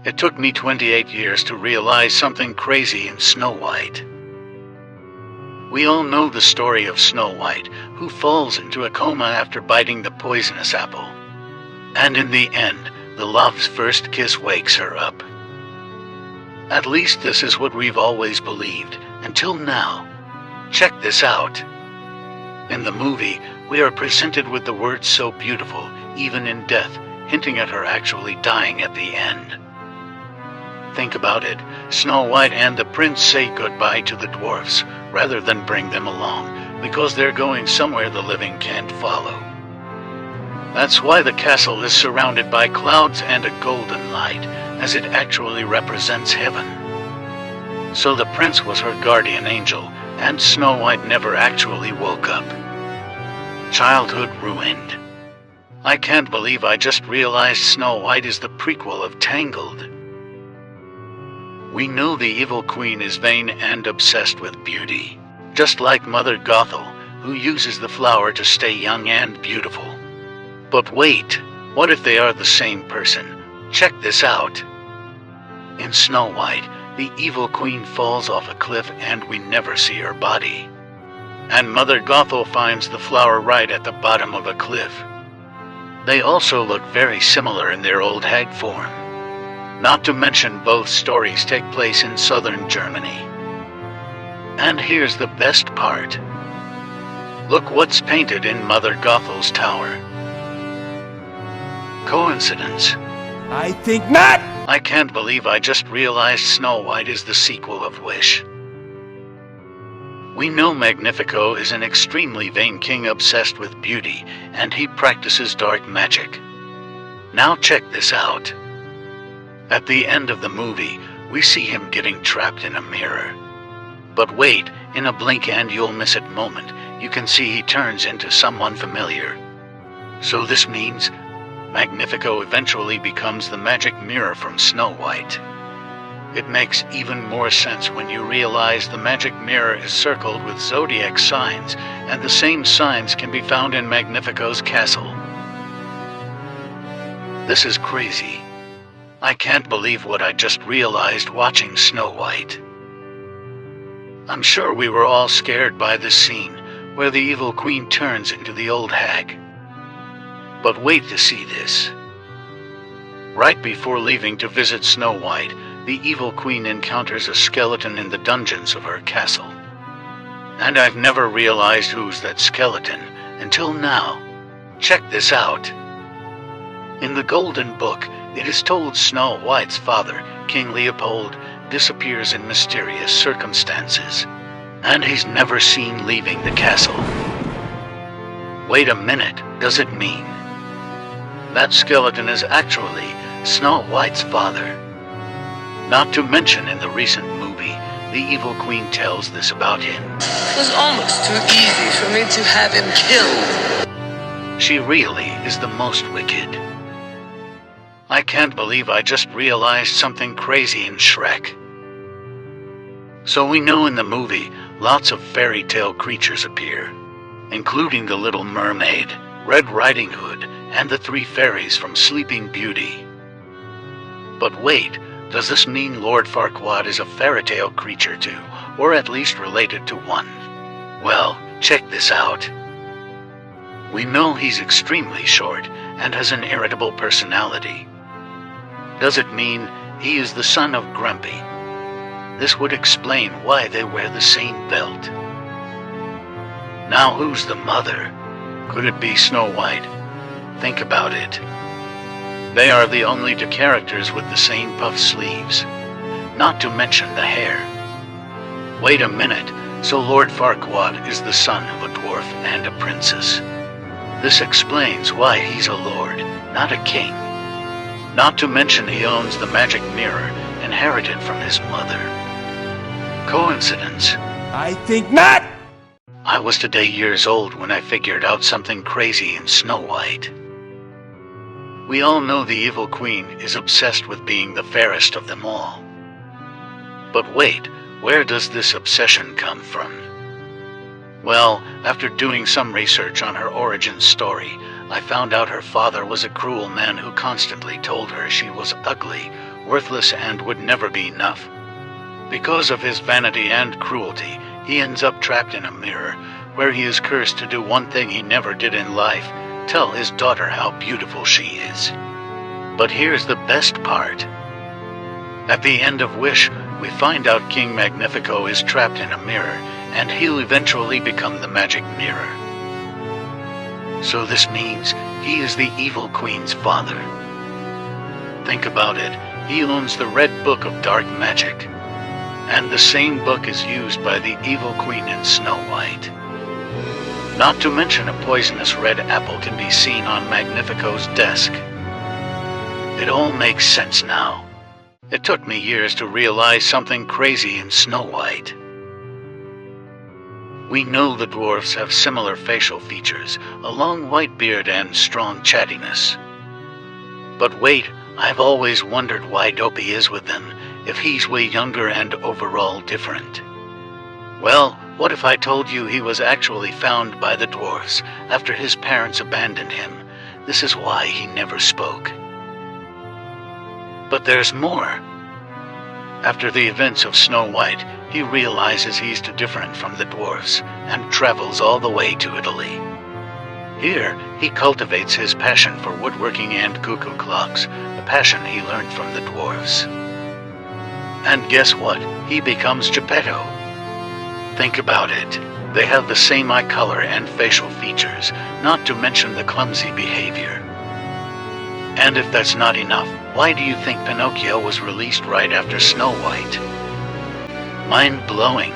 It took me 28 years to realize something crazy in Snow White. We all know the story of Snow White, who falls into a coma after biting the poisonous apple. And in the end, the love's first kiss wakes her up. At least this is what we've always believed, until now. Check this out. In the movie, we are presented with the words "so beautiful, even in death," hinting at her actually dying at the end. Think about it. Snow White and the prince say goodbye to the dwarfs, rather than bring them along, because they're going somewhere the living can't follow. That's why the castle is surrounded by clouds and a golden light, as it actually represents heaven. So the prince was her guardian angel, and Snow White never actually woke up. Childhood ruined. I can't believe I just realized Snow White is the prequel of Tangled. We know the evil queen is vain and obsessed with beauty, just like Mother Gothel, who uses the flower to stay young and beautiful. But wait, what if they are the same person? Check this out. In Snow White, the evil queen falls off a cliff and we never see her body. And Mother Gothel finds the flower right at the bottom of a cliff. They also look very similar in their old hag form. Not to mention both stories take place in southern Germany. And here's the best part. Look what's painted in Mother Gothel's tower. Coincidence? I think not! I can't believe I just realized Snow White is the sequel of Wish. We know Magnifico is an extremely vain king obsessed with beauty, and he practices dark magic. Now check this out. At the end of the movie, we see him getting trapped in a mirror. But wait, in a blink and you'll miss it moment, you can see he turns into someone familiar. So this means Magnifico eventually becomes the magic mirror from Snow White. It makes even more sense when you realize the magic mirror is circled with zodiac signs, and the same signs can be found in Magnifico's castle. This is crazy. I can't believe what I just realized watching Snow White. I'm sure we were all scared by this scene, where the evil queen turns into the old hag. But wait to see this. Right before leaving to visit Snow White, the evil queen encounters a skeleton in the dungeons of her castle. And I've never realized who's that skeleton until now. Check this out. In the Golden Book, it is told Snow White's father, King Leopold, disappears in mysterious circumstances, and he's never seen leaving the castle. Wait a minute, does it mean that skeleton is actually Snow White's father? Not to mention in the recent movie, the evil queen tells this about him. It was almost too easy for me to have him killed. She really is the most wicked. I can't believe I just realized something crazy in Shrek. So we know in the movie, lots of fairy tale creatures appear, including the Little Mermaid, Red Riding Hood, and the three fairies from Sleeping Beauty. But wait, does this mean Lord Farquaad is a fairy tale creature too, or at least related to one? Well, check this out. We know he's extremely short and has an irritable personality. Does it mean he is the son of Grumpy? This would explain why they wear the same belt. Now who's the mother? Could it be Snow White? Think about it. They are the only two characters with the same puff sleeves, not to mention the hair. Wait a minute, so Lord Farquaad is the son of a dwarf and a princess. This explains why he's a lord, not a king. Not to mention he owns the magic mirror inherited from his mother. Coincidence? I think not! I was today years old when I figured out something crazy in Snow White. We all know the evil queen is obsessed with being the fairest of them all. But wait, where does this obsession come from? Well, after doing some research on her origin story, I found out her father was a cruel man who constantly told her she was ugly, worthless and would never be enough. Because of his vanity and cruelty, he ends up trapped in a mirror, where he is cursed to do one thing he never did in life: tell his daughter how beautiful she is. But here's the best part. At the end of Wish, we find out King Magnifico is trapped in a mirror, and he'll eventually become the magic mirror. So this means he is the evil queen's father. Think about it. He owns the Red Book of Dark Magic, and the same book is used by the evil queen in Snow White. Not to mention a poisonous red apple can be seen on Magnifico's desk. It all makes sense now. It took me years to realize something crazy in Snow White. We know the dwarfs have similar facial features, a long white beard and strong chattiness. But wait, I've always wondered why Dopey is with them, if he's way younger and overall different. Well, what if I told you he was actually found by the dwarfs after his parents abandoned him? This is why he never spoke. But there's more. After the events of Snow White, he realizes he's too different from the dwarfs and travels all the way to Italy. Here, he cultivates his passion for woodworking and cuckoo clocks, a passion he learned from the dwarfs. And guess what? He becomes Geppetto. Think about it. They have the same eye color and facial features, not to mention the clumsy behavior. And if that's not enough, why do you think Pinocchio was released right after Snow White? Mind-blowing.